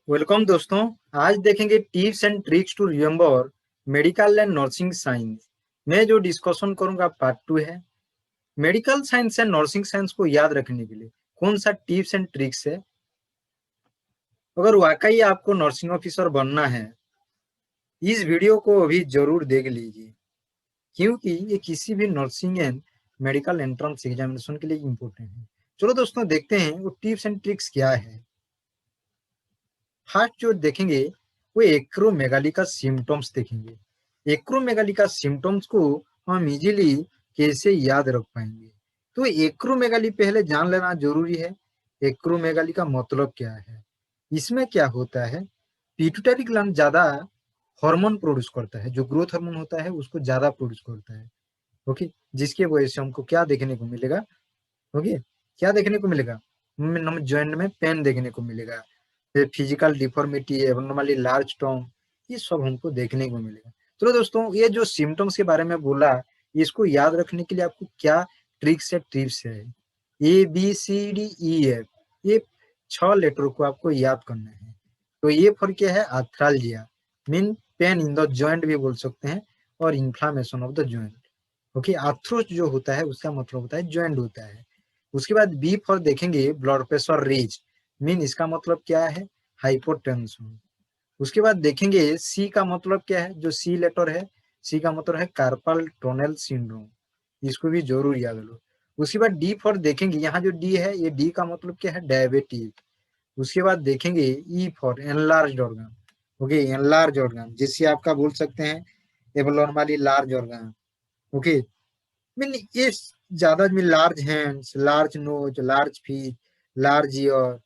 Welcome दोस्तों। आज देखेंगे tips and tricks to remember medical and nursing science. मैं जो डिस्कशन करूंगा पार्ट 2 है। Medical science and nursing science को याद रखने के लिए कौन सा टिप्स एंड ट्रिक्स है। अगर वाकई आपको नर्सिंग ऑफिसर बनना है, इस वीडियो को अभी जरूर देख लीजिए, क्योंकि ये किसी भी nursing and medical entrance examination के लिए इम्पोर्टेंट है। चलो दोस्तों देखते हैं वो टिप्स एंड ट्रिक्स क्या है। फर्स्ट जो देखेंगे वो एक्रोमेगाली का सिम्टम्स देखेंगे। एक्रोमेगाली का सिम्टम्स को हम इजीली कैसे याद रख पाएंगे, तो एक्रोमेगाली पहले जान लेना जरूरी है। एक्रोमेगाली का मतलब क्या है, इसमें क्या होता है। पिट्यूटरी ग्लैंड ज्यादा हार्मोन प्रोड्यूस करता है, जो ग्रोथ हार्मोन होता है उसको ज्यादा प्रोड्यूस करता है। ओके, जिसके वजह से हमको क्या देखने को मिलेगा। ओके, क्या देखने को मिलेगा, जॉइंट में पेन देखने को मिलेगा, physical deformity, abnormally large tone, ये सब हमको देखने को मिलेगा। तो दोस्तों ये जो सिम्टम्स के बारे में बोला, इसको याद रखने के लिए आपको क्या ट्रिक्स है, टिप्स है। ABCDEF, ये 6 लेटर को आपको याद करना है। तो ये फॉर क्या है, arthralgia mean pain in the joint भी बोल सकते हैं, और inflammation of the joint. Okay, arthros जो होता है उसका मतलब होता है जॉइंट होता है। उसके बाद बी फॉर देखेंगे ब्लड प्रेशर रेज, मीन इसका मतलब क्या है, हाइपोटेंशन। उसके बाद देखेंगे सी का मतलब क्या है, जो सी लेटर है, सी का मतलब है कार्पल टनल सिंड्रोम, इसको भी जरूर याद लो। उसके बाद डी फॉर देखेंगे, यहाँ जो डी है ये डी का मतलब क्या है, डायबिटीज। उसके बाद देखेंगे E for enlarge organ. Okay, enlarge organ जिससे आपका बोल सकते हैं abnormally large organ. Okay, mean ये ज्यादा में large hands, large nose, large feet, large ear.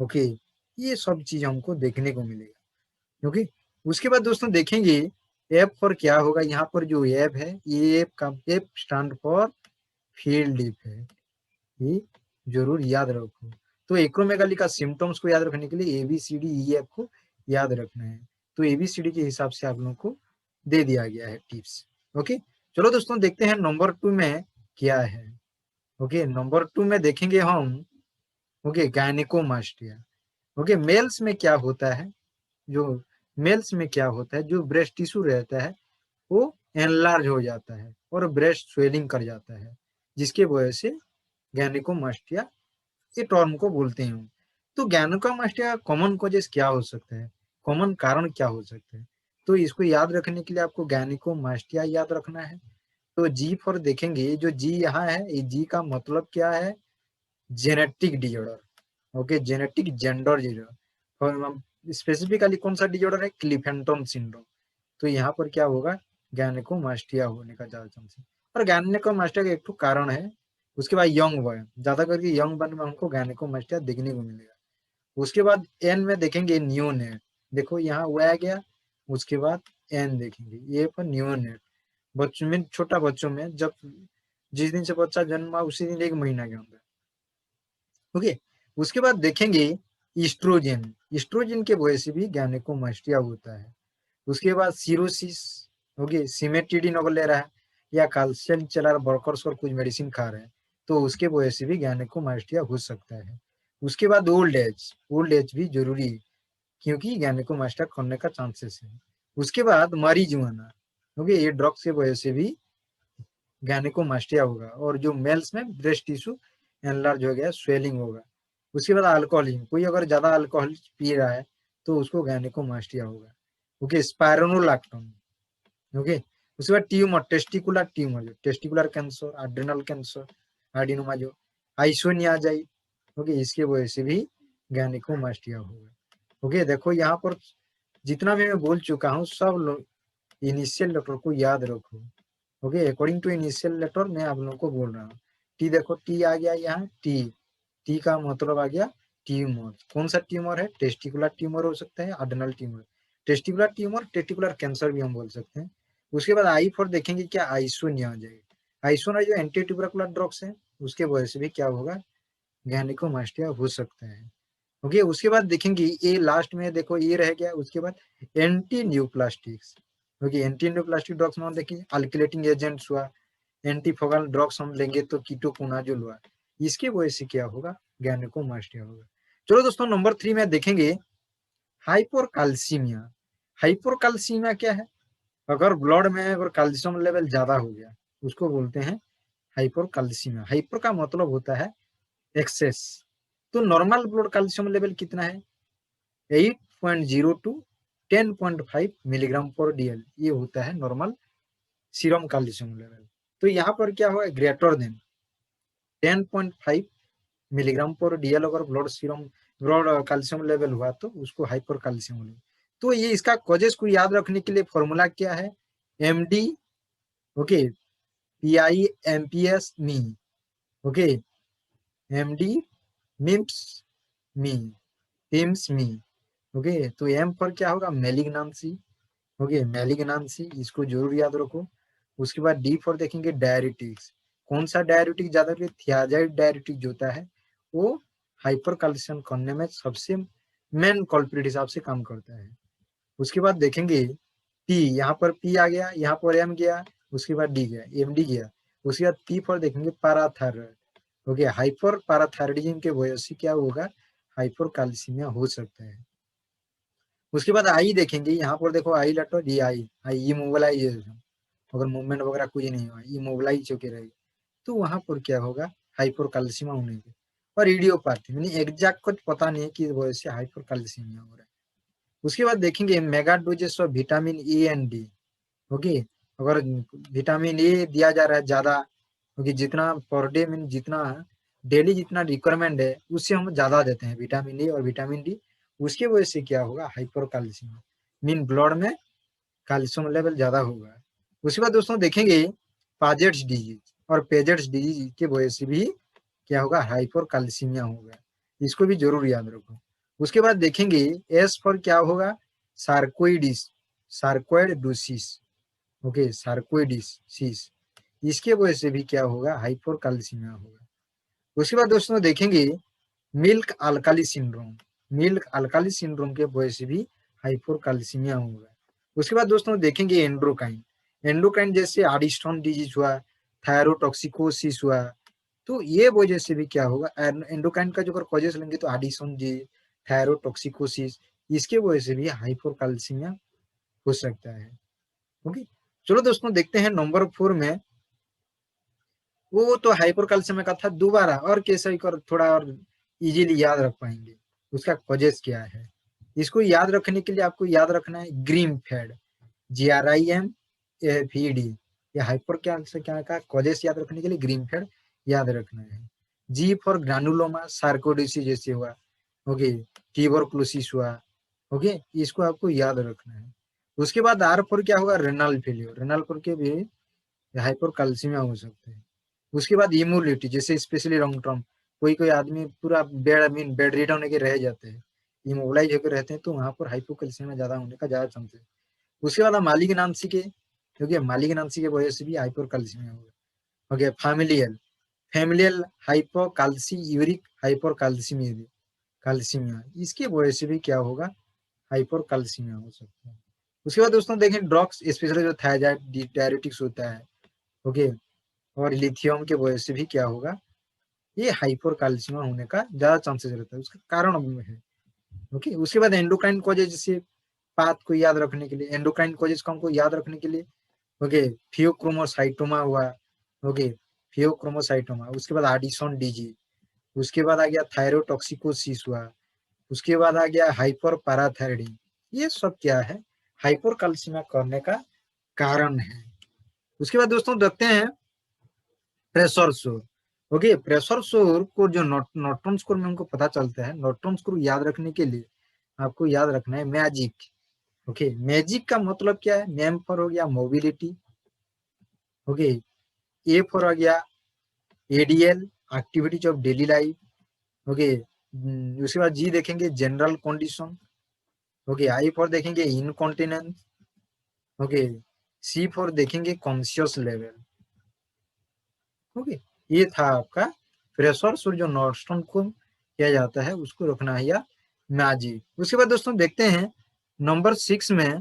Okay, ये सब चीज हमको देखने को मिलेगा। ओके, उसके बाद दोस्तों देखेंगे एफ पर क्या होगा। यहाँ पर जो एफ है, ये एफ का F stand for field dip है, ये जरूर याद रखो। तो एक्रोमेगाली का सिम्टम्स को याद रखने के लिए ABCDEF को याद रखना है। तो ABCD के हिसाब से आप लोगों को दे दिया गया है टिप्स। ओके, चलो दोस्तों देखते हैं नंबर 2 में क्या है। ओके, नंबर 2 में देखेंगे हम, ओके, गायनेकोमास्टिया। ओके, मेल्स में क्या होता है, जो मेल्स में क्या होता है, जो ब्रेस्ट टिश्यू रहता है वो एनलार्ज हो जाता है और ब्रेस्ट स्वेलिंग कर जाता है, जिसके वजह से गायनेकोमास्टिया ये टर्म को बोलते हैं। तो गायनेकोमास्टिया का कॉमन कॉजेस क्या हो सकता है, कॉमन कारण क्या हो सकते हैं। तो इसको याद रखने के लिए आपको गायनेकोमास्टिया याद रखना है। तो जी फॉर देखेंगे, जो जी यहाँ है, ये जी का मतलब क्या है, genetic disorder. Okay, genetic gender disorder, specifically कौन सा डिजॉर्डर है, क्लिफेंटन सिंड्रोम। तो यहाँ पर क्या होगा, गायनेकोमास्टिया होने का ज्यादा चांस है। और गायनेकोमास्टिया का एक तो कारण है। उसके बाद यंग बॉय, ज्यादा करके यंग बॉय में हमको गायनेकोमास्टिया देखने को मिलेगा। उसके बाद एन में देखेंगे न्यूनेट, देखो यहाँ वो आ गया। उसके बाद एन देखेंगे, ये पर न्यूनेट, बच्चों में, छोटा बच्चों में, जब जिस दिन से बच्चा जन्मा उसी दिन 1 महीना के अंदर। ओके, उसके बाद देखेंगे ईस्ट्रोजन, ईस्ट्रोजन के वजह से भी गायनेकोमास्टिया होता है। उसके बाद सीरोसिस, ओके, सिमेट्रिडिन अगर ले रहा है या कैल्शियम चला रहा, वर्कर्स और कुछ मेडिसिन खा रहे हैं, तो उसके वजह से भी गायनेकोमास्टिया हो सकता है। उसके बाद ओल्ड एज, ओल्ड एज भी जरूरी है, क्योंकि गायनेकोमास्टिया करने का चांसेस है। उसके बाद मरीजुआना, ओके, ये ड्रग्स की वजह से भी गायनेकोमास्टिया होगा, और जो मेल्स में ब्रेस्ट टिश्यू एनलार्ज हो गया, स्वेलिंग होगा। उसके बाद अल्कोहलिज्म, कोई अगर ज्यादा अल्कोहल पी रहा है तो उसको गायनेकोमास्टिया होगा। ओके, स्पायरोनोलैक्टोन। ओके, उसके बाद ट्यूमर, टेस्टिकुलर ट्यूमर, जो testicular cancer, adrenal cancer, adenoma, जो आइसोनियाजाइड, ओके, इसके वजह से भी गायनेकोमास्टिया होगा। ओके, देखो यहाँ पर जितना भी मैं बोल चुका हूँ, सब लोग इनिशियल लेटर को याद रखो। Okay, according to initial letter मैं आप लोगों को बोल रहा हूँ। टी देखो, टी आ गया यहाँ, टी, टी का मतलब आ गया ट्यूमर। कौन सा ट्यूमर है, टेस्टिकुलर ट्यूमर हो सकता है, adrenal tumour, testicular tumour, testicular cancer भी हम बोल सकते हैं। उसके बाद आई फॉर देखेंगे क्या, आइसोनिया आ जाएगी। आइसोनिया जो एंटी ट्यूबरकुलर ड्रग्स है, उसके वजह से भी क्या होगा, गायनेकोमास्टिया हो सकता है। ओके, उसके बाद देखेंगे ये लास्ट में, देखो ये रह गया। उसके बाद anti neoplastics. Okay, anti neoplastic drugs में हम देखेंगे अल्किलेटिंग एजेंट्स हुआ, एंटीफंगल ड्रग्स हम लेंगे तो कीटोकोनाजोल हुआ, इसके वजह से क्या होगा, गायनेकोमास्टिया होगा। चलो दोस्तों नंबर 3 में देखेंगे हाइपोरकाल्सीमिया, हाइपोरकाल्सीमिया क्या है? अगर ब्लड में अगर कैल्शियम लेवल ज्यादा हो गया उसको बोलते हैं हाइपोरकाल्सीमिया। हाइपर का मतलब होता है एक्सेस। तो नॉर्मल ब्लड कैल्शियम लेवल कितना है? 8.0 टू 10.5 मिलीग्राम पर डीएल, ये होता है नॉर्मल सीरम कैल्शियम लेवल। तो यहाँ पर क्या हुआ? ग्रेटर देन 10.5 मिलीग्राम पर डीएल अगर ब्लड कैल्शियम लेवल हुआ तो उसको हाइपर कैल्शियम लेवल। तो ये इसका कॉजेस को याद रखने के लिए फॉर्मूला क्या है? एमडी, ओके, पीआई एमपीएस मी, ओके, एमडी मिम्स मी, पिम्स मी, ओके। तो एम पर क्या होगा? मेलिग्नांसी, ओके, मेलिग्नांसी, इसको जरूर याद रखो। उसके बाद डी फॉर देखेंगे डायरिटिक्स। कौन सा डायरिटिक ज्यादा? थियाजाइड डायरिटिक जो होता है वो हाइपर कैल्शियम करने में सबसे मेन कल्प्रिट हिसाब से काम करता है। उसके बाद देखेंगे पी, यहाँ पर पी आ गया, यहाँ पर एम गया, उसके बाद डी गया, एम डी गया। उसके बाद पी पर देखेंगे पैराथायरॉयड, ओके, हाइपर पैराथायरॉयडिज्म के वजह से क्या होगा? हाइपर कैल्शियमिया हो सकता है। उसके बाद आई देखेंगे, यहाँ पर देखो आई लेटर, ये आई इमोबिलाइजेशन, अगर मूवमेंट वगैरह कुछ नहीं हुआ, इमोबिलाइज होके रहेगी, तो वहां पर क्या होगा? हाइपर कैल्शियमिया होने के। और इडियोपैथी यानी एग्जैक्ट कुछ पता नहीं है कि वजह से हाइपर कैल्शियमिया हो रहा है। उसके बाद देखेंगे mega doses of vitamin A and D, okay. अगर विटामिन ए दिया जा रहा है ज्यादा, क्योंकि जितना पर डे मीन जितना डेली जितना रिक्वायरमेंट है उससे हम ज्यादा देते हैं विटामिन ए और विटामिन डी, उसके वजह से क्या होगा? हाइपर कैल्शियम, मीन ब्लड में कैल्शियम लेवल ज्यादा होगा। उसके बाद दोस्तों देखेंगे पाजेट्स डिजीज, और पेजेट्स डिजीज की वजह से भी क्या होगा? हाइपर कैल्शियमिया होगा। इसको भी जरूर याद रखो। उसके बाद देखेंगे एस पर क्या होगा? सार्कोइडिस, सार्कोइडोसिस, ओके, सार्कोइडिस, इसके वजह से भी क्या होगा? हाइपर कैल्शियमिया होगा। उसके बाद दोस्तों देखेंगे milk alkali syndrome, milk alkali syndrome के वजह से भी हाइपर कैल्शियमिया होगा। उसके बाद दोस्तों देखेंगे एंड्रोकाइन, एंड्रोकाइन जैसे आडिस्टोन डिजीज हुआ, थायरोटॉक्सिकोसिस हुआ, तो ये वजह से भी क्या होगा? एंडोकाइन का जो अगर कॉजेस लेंगे तो आडिसन जी, थायरोटॉक्सिकोसिस, इसके वजह से भी हाइपोकैल्सीमिया हो सकता है। ओके, चलो दोस्तों देखते हैं नंबर 4 में। वो तो हाइपोकैल्सीमिया का था, दोबारा और कैसे कर थोड़ा और इजीली याद रख पाएंगे उसका कॉजेस क्या है। इसको याद रखने के लिए आपको याद रखना है ग्रीम फेड, GRIMFED, या हाइपर क्या का कॉजेस याद रखने के लिए ग्रीन फेड याद रखना है। जी फॉर ग्रानुलोमा सार्कोइडोसिस जैसे हुआ, ओके, ट्यूबरकुलोसिस हुआ, ओके, इसको आपको याद रखना है। उसके बाद आर फॉर क्या होगा? रेनल फेलियर, रेनल फॉर के भी हाइपर कैल्शियमिया हो सकते हैं। उसके बाद इम्यूनिटी, जैसे स्पेशली लॉन्ग टर्म कोई कोई आदमी पूरा बेड रिडन होकर रह जाते हैं, इमोबिलाइज होकर रहते हैं, तो वहां पर हाइपोकैल्शियमिया ज्यादा होने का ज्यादा चांस है। उसके बाद मालिग्नांसी के, क्योंकि मालिग्नांसी की वजह से भी हाइपरकैल्सीमिया होगा। Okay, familial, familial hypocalciuric hypercalcemia, calcemia, इसके वजह से भी क्या होगा? हाइपरकैल्सीमिया हो सकता है। उसके बाद दोस्तों देखें ड्रग्स, स्पेशली जो थायराइड डायरेटिक्स होता है, ओके, और लिथियम के वजह से भी क्या होगा? ये हाइपरकैल्सीमिया होने का ज्यादा चांसेस रहता है, उसका कारण है। ओके, उसके बाद एंडोक्राइन कॉजेज, जैसे पाथ को याद रखने के लिए एंडोक्राइन कॉजेज को हमको याद रखने के लिए, ओके, फियोक्रोमोसाइटोमा हुआ, ओके, फियोक्रोमोसाइटोमा, उसके बाद आडिसन डिजीज, उसके बाद आ गया थायरोटॉक्सिकोसिस हुआ, उसके बाद आ गया हाइपर पैराथायरॉयडिज्म। ये सब क्या है? हाइपर कैल्शियमिया करने का कारण है। उसके बाद दोस्तों देखते हैं प्रेशर शोर, ओके, प्रेशर शोर को जो नॉर्टन स्कोर में हमको पता चलता है, नॉर्टन स्कोर याद रखने के लिए आपको याद रखना है मैजिक, ओके, मैजिक का मतलब क्या है? मैम पर हो गया मोबिलिटी, ओके, ए फॉर आ गया ADL, activities of daily life, okay, उसके बाद जी देखेंगे general condition, okay, I for देखेंगे इनकॉन्टिनेंस, ओके, सी फॉर देखेंगे कॉन्शियस लेवल, ओके। ये था आपका प्रेशर शोर जो नॉर्टन को किया जाता है, उसको रखना है या मैजिक। उसके बाद दोस्तों देखते हैं नंबर 6 में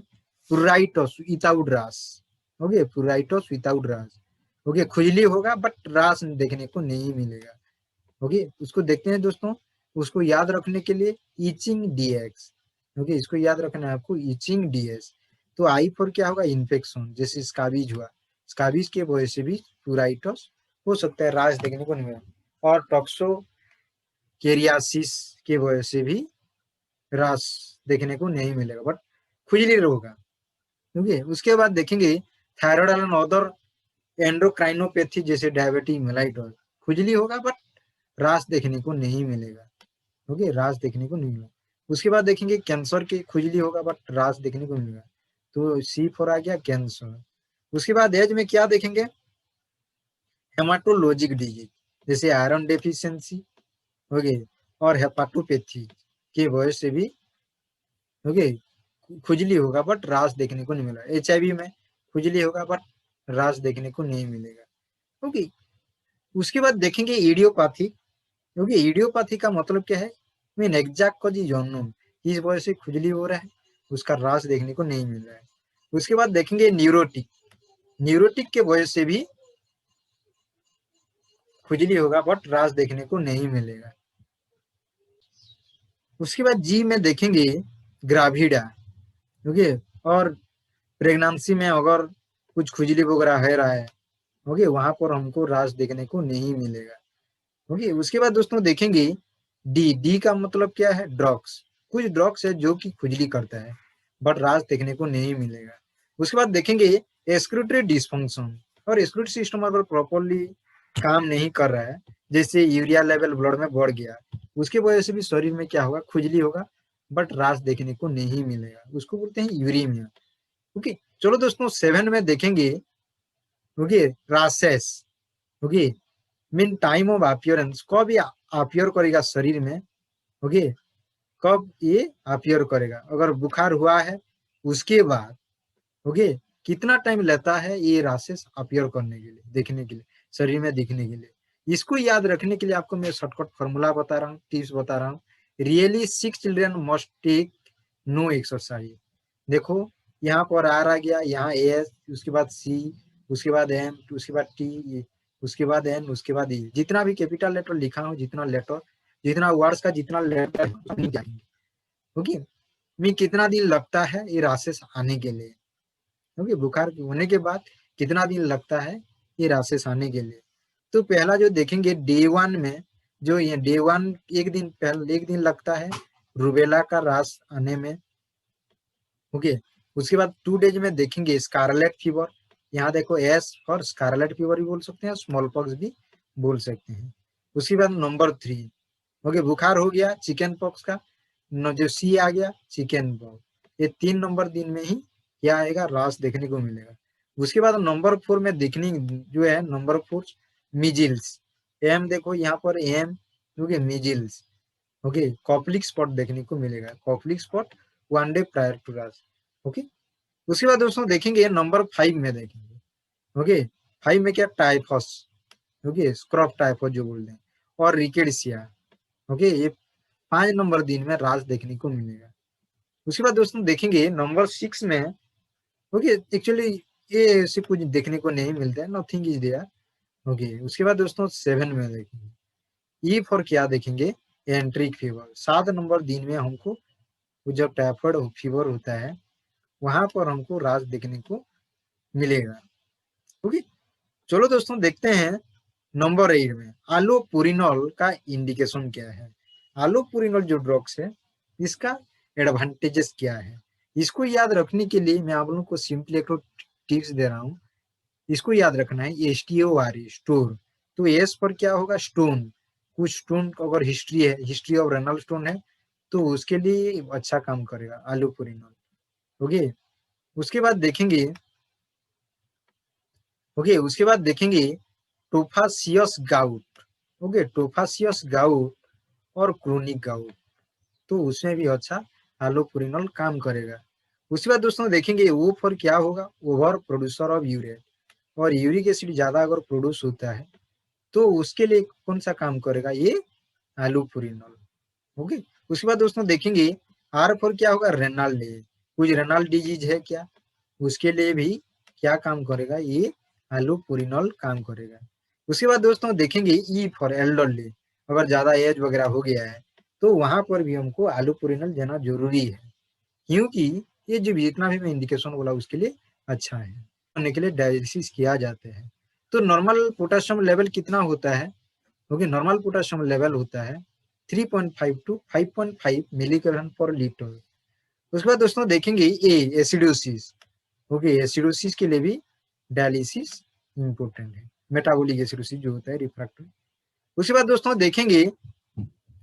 प्रुराइटस विदाउट रास, ओके, प्रुराइटस विदाउट रास, ओके, खुजली होगा बट रास देखने को नहीं मिलेगा, ओके, उसको देखते हैं दोस्तों। उसको याद रखने के लिए ईचिंग डीएक्स, ओके, इसको याद रखना है आपको, इचिंग डीएस। तो आई फॉर क्या होगा, इन्फेक्शन, जैसे स्काबीज हुआ, स्काबीज की वजह से भी प्यूराइटस हो सकता है, राश देखने को नहीं मिला। और टॉक्सोकेरियासिस की वजह से भी राश देखने को नहीं मिलेगा, बट खुजली होगा। ओके, उसके बाद देखेंगे थायराइड एंड अदर एंडोक्राइनोपैथी जैसे डायबिटीज मेलाइटस, खुजली होगा बट राश देखने को नहीं मिलेगा। ओके, राश देखने को नहीं मिलेगा। उसके बाद देखेंगे कैंसर की खुजली होगा बट राश देखने को मिलेगा। तो सी फॉर आ गया कैंसर। उसके बाद एज में क्या देखेंगे, हेमाटोलॉजिक डिजीज जैसे आयरन डेफिशिएंसी, ओके, और हेपाटोपैथी की वजह से भी ओके खुजली होगा बट राश देखने को नहीं मिलेगा। एचआईवी में खुजली होगा बट राश देखने को नहीं मिलेगा। ओके, उसके बाद देखेंगे इडियोपैथी। क्योंकि इडियोपैथी का मतलब क्या है, mean exact cause is unknown, इस वजह से खुजली हो रहा है, उसका राश देखने को नहीं मिल रहा है। उसके बाद देखेंगे न्यूरोटिक, न्यूरोटिक के वजह से भी खुजली होगा बट राश देखने को नहीं मिलेगा। उसके बाद जी में देखेंगे ग्राविडा, ओके, और प्रेगनेंसी में अगर कुछ खुजली वगैरह है रहा है, ओके, वहां पर हमको राश देखने को नहीं मिलेगा। ओके, उसके बाद दोस्तों देखेंगे डी, डी का मतलब क्या है, ड्रग्स, कुछ ड्रग्स है जो कि खुजली करता है बट राश देखने को नहीं मिलेगा। उसके बाद देखेंगे एक्सक्रीटरी डिस्फंक्शन, और एक्सक्रीटरी सिस्टम अगर प्रॉपरली काम नहीं कर रहा है, जैसे यूरिया लेवल ब्लड में बढ़ गया, उसकी वजह से भी शरीर में क्या होगा, खुजली होगा बट राश देखने को नहीं मिलेगा, उसको बोलते हैं यूरीमिया। ओके, चलो दोस्तों 7 में देखेंगे, okay, rashes, okay, mean time of appearance, कब ये अपियर करेगा शरीर में, ओके, कब ये अपियर करेगा, अगर बुखार हुआ है उसके बाद, ओके, कितना टाइम लेता है ये राशेस अपियर करने के लिए, देखने के लिए, शरीर में दिखने के लिए। इसको याद रखने के लिए आपको मैं शॉर्टकट फॉर्मूला बता रहा हूँ, टिप्स बता रहा हूँ। Really 6 children must take no exercise. देखो यहाँ पर आर आ गया, यहाँ एस, उसके बाद सी, उसके बाद एम, उसके बाद टी, उसके बाद एन, उसके बाद ई, जितना भी कैपिटल लेटर लिखा हो, जितना लेटर, जितना वर्ड्स का जितना लेटर जाएंगे। ओके, मैं कितना दिन लगता है ये राशेस आने के लिए, ओके, बुखार होने के बाद कितना दिन लगता है ये राशेस आने के लिए। तो पहला जो देखेंगे डे 1 में, जो ये डे 1 एक दिन पहले, एक दिन लगता है रूबेला का राश आने में। ओके, उसके बाद 2 डेज में देखेंगे स्कारलेट फीवर, यहाँ देखो एस फॉर स्कारलेट फीवर भी बोल सकते हैं, स्मॉल पॉक्स भी बोल सकते हैं। उसके बाद नंबर 3, ओके, बुखार हो गया चिकन पॉक्स का, जो सी आ गया चिकन पॉक्स, ये 3 नंबर दिन में ही क्या आएगा, राश देखने को मिलेगा। उसके बाद नंबर 4 में देखने जो है, नंबर 4 मिजिल्स, एम देखो यहाँ पर एम, क्योंकि मिजिल्स, ओके, कॉप्लिक स्पॉट देखने को मिलेगा, Koplik spot 1 day prior to rash. Okay, उसके बाद दोस्तों देखेंगे नंबर 5 में देखेंगे, ओके, 5 में क्या, टाइफस, ओके, स्क्रब टाइफस जो बोलते हैं, और रिकेडसिया, ओके, ये 5 नंबर दिन में राश देखने को मिलेगा। उसके बाद दोस्तों देखेंगे नंबर 6 में, ओके, एक्चुअली ये से कुछ देखने को नहीं मिलता है, नथिंग इज देयर। ओके, उसके बाद दोस्तों 7 में देखेंगे ई फॉर क्या देखेंगे, एंट्रिक फीवर, 7 नंबर दिन में हमको जब टाइफाइड फीवर होता है वहां पर हमको राश देखने को मिलेगा। ओके, चलो दोस्तों देखते हैं नंबर 8 में आलोपुरिनॉल का इंडिकेशन क्या है। आलोपुरिनॉल जो ड्रग्स है इसका एडवांटेजेस क्या है, इसको याद रखने के लिए मैं आप लोगों को सिंपली एक टिप्स दे रहा हूँ। इसको याद रखना है, STOR स्टोर, तो एस पर क्या होगा, स्टोन, कुछ स्टोन अगर हिस्ट्री है, हिस्ट्री ऑफ रेनल स्टोन है, तो उसके लिए अच्छा काम करेगा आलोपुरिनॉल। ओके, उसके बाद देखेंगे, ओके, उसके बाद देखेंगे टोफासियस गाउट, ओके, टोफासियस गाउट और क्रोनिक गाउट, तो उसमें भी अच्छा आलोपुरिनॉल काम करेगा। उसके बाद दोस्तों देखेंगे वो फॉर क्या होगा, ओवर प्रोड्यूसर ऑफ यूरिया, और यूरिक एसिड ज्यादा अगर प्रोड्यूस होता है तो उसके लिए कौन सा काम करेगा, ये आलोपुरिनॉल। ओके, उसके बाद दोस्तों देखेंगे आर फॉर क्या होगा, रेनाल डिजीज, कुछ रेनाल डिजीज है क्या, उसके लिए भी क्या काम करेगा, ये आलोपुरिनॉल काम करेगा। उसके बाद दोस्तों देखेंगे ई फॉर एल्डरली, अगर ज्यादा एज वगैरह हो गया है तो वहां पर भी हमको आलोपुरिनॉल देना जरूरी है। क्योंकि ये जो जितना भी मैं इंडिकेशन बोला उसके लिए अच्छा है, करने के लिए डायलिसिस किया जाता है। तो नॉर्मल पोटेशियम लेवल कितना होता है, क्योंकि नॉर्मल पोटेशियम लेवल होता है 3.5 टू 5.5 मिलीग्राम पर लीटर। उसके बाद दोस्तों देखेंगे ए एसिडोसिस, ओके एसिडोसिस के लिए भी डायलिसिस इंपॉर्टेंट है, मेटाबॉलिक एसिडोसिस जो होता है रिफ्रैक्टिव। उसके बाद दोस्तों देखेंगे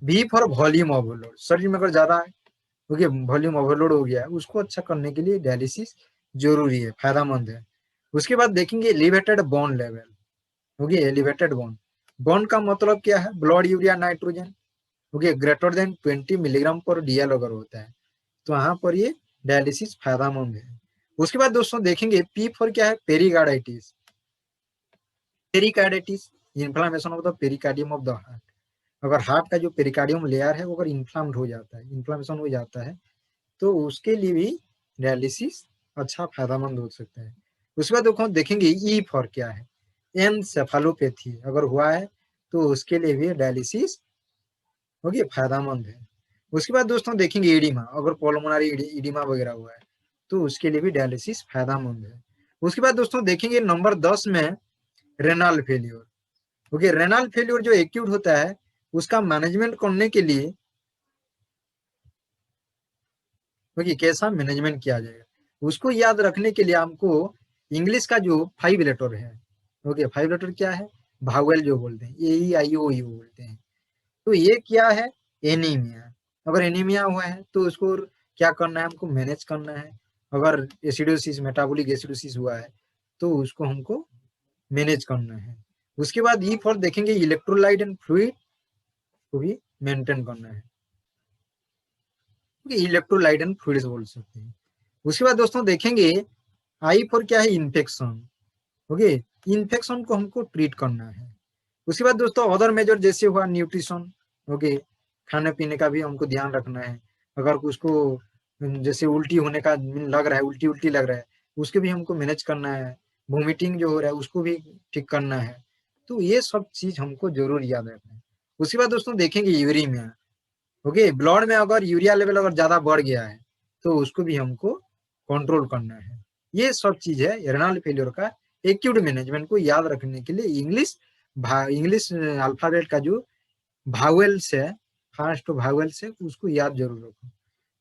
बी फॉर वॉल्यूम ओवरलोड, शरीर में अगर ज्यादा क्योंकि वॉल्यूम ओवरलोड हो गया है उसको अच्छा करने के लिए डायलिसिस जरूरी है, फायदेमंद है। उसके बाद देखेंगे elevated bond level, okay elevated bond, bond का मतलब क्या है, blood urea nitrogen, okay greater than 20 milligram पर डीएल अगर होता है तो यहाँ पर ये डायलिसिस फायदेमंद है। उसके बाद दोस्तों देखेंगे पी फॉर क्या है, pericarditis, pericarditis inflammation of the pericardium of the heart, अगर हार्ट का जो पेरिकार्डियम लेयर है वो अगर इन्फ्लाम्ड हो जाता है, इन्फ्लामेशन हो जाता है तो उसके लिए भी डायलिसिस अच्छा फायदेमंद हो सकता है। उसके बाद देखो देखेंगे ई फॉर क्या है, एनसेफेलोपैथी अगर हुआ है तो उसके लिए भी डायलिसिस होगी फायदेमंद है। उसके बाद दोस्तों देखेंगे एडिमा, अगर पल्मोनरी एडिमा वगैरह हुआ है तो उसके लिए भी डायलिसिस फायदेमंद है। उसके बाद दोस्तों देखेंगे नंबर 10 में renal failure, okay renal failure जो एक्यूट होता है उसका मैनेजमेंट करने के लिए, क्योंकि कैसा मैनेजमेंट किया जाएगा उसको याद रखने के लिए हमको इंग्लिश का जो 5 लेटर है, ओके 5 लेटर क्या है, भावेल जो बोलते हैं ए ई आई ओ यू बोलते हैं, तो ये क्या है, एनीमिया, अगर एनीमिया हुआ है तो उसको क्या करना है, हमको मैनेज करना है। अगर एसिडोसिस मेटाबॉलिक एसिडोसिस हुआ है तो उसको हमको मैनेज करना है। उसके बाद ई फॉर देखेंगे इलेक्ट्रोलाइट एंड फ्लूइड को भी मेंटेन करना है, इलेक्ट्रोलाइट एंड फ्लूइड्स बोल सकते हैं। उसके बाद दोस्तों देखेंगे आई फॉर क्या है, इन्फेक्शन, ओके इन्फेक्शन को हमको ट्रीट करना है। उसके बाद दोस्तों अदर मेजर जैसे हुआ न्यूट्रिशन, ओके खाने पीने का भी हमको ध्यान रखना है। अगर उसको जैसे उल्टी होने का लग रहा है, उल्टी उल्टी लग रहा है उसको भी हमको मैनेज करना है, वोमिटिंग जो हो रहा है उसको भी ठीक करना है। तो ये सब चीज हमको जरूर याद रखना है। उसके बाद दोस्तों देखेंगे यूरिमिया, ओके ब्लड में अगर यूरिया लेवल अगर ज्यादा बढ़ गया है तो उसको भी हमको कंट्रोल करना है। ये सब चीज है रेनल फेलियर का एक्यूट मैनेजमेंट को याद रखने के लिए इंग्लिश इंग्लिश अल्फाबेट का जो भावेल्स है, फर्स्ट भावेल्स है उसको याद जरूर रखो।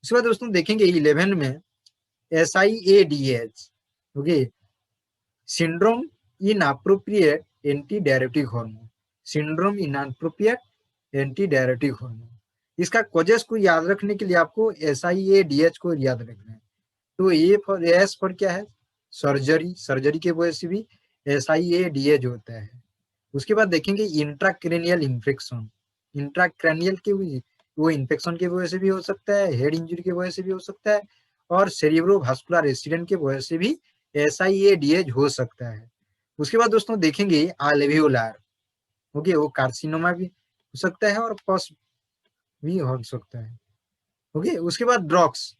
उसके बाद दोस्तों देखेंगे 11 में SIADH, okay syndrome in appropriate anti diuretic hormone, syndrome in appropriate anti diuretic hormone, इसका कॉजेस को याद रखने के लिए आपको SIADH को याद रखना है। तो ए फॉर एस फॉर क्या है, सर्जरी, सर्जरी के वजह से भी SIADH होता है। उसके बाद देखेंगे इंट्राक्रेनियल इन्फेक्शन, इंट्राक्रैनियल के वो इन्फेक्शन की वजह से भी हो सकता है, हेड इंजरी की वजह से भी हो सकता है, और सेरिब्रोवास्कुलर एक्सीडेंट की वजह से भी SIADH हो सकता है। उसके बाद दोस्तों देखेंगे अल्वेओलार, ओके वो कार्सिनोमा भी हो सकता है और पस भी हो सकता है। ओके उसके बाद ड्रग्स,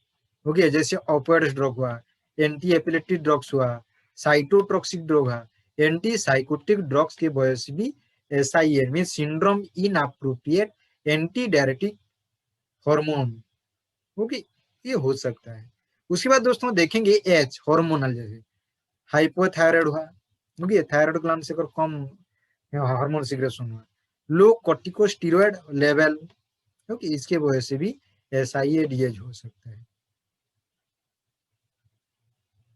ओके जैसे ऑपियोइड ड्रग हुआ, एंटी एपिलेप्टिक ड्रग्स हुआ, साइटोटॉक्सिक ड्रग हुआ, एंटी साइकोटिक ड्रग्स की वजह से भी SIA mean syndrome in appropriate anti diuretic hormone, okay ये हो सकता है। उसके बाद दोस्तों देखेंगे एच हार्मोनल, जैसे हाइपोथायराइड हुआ, ओके थायराइड ग्लैंड से अगर कम हार्मोन सिक्रेशन हुआ, लो कॉर्टिकोस्टेरॉइड लेवल, ओके इसके वजह से भी SIADH हो सकता है।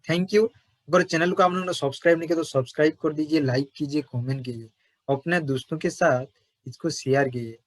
Thank you. अगर चैनल को आप लोगों ने सब्सक्राइब नहीं किया तो सब्सक्राइब कर दीजिए, लाइक कीजिए, कमेंट कीजिए, अपने दोस्तों के साथ इसको शेयर कीजिए।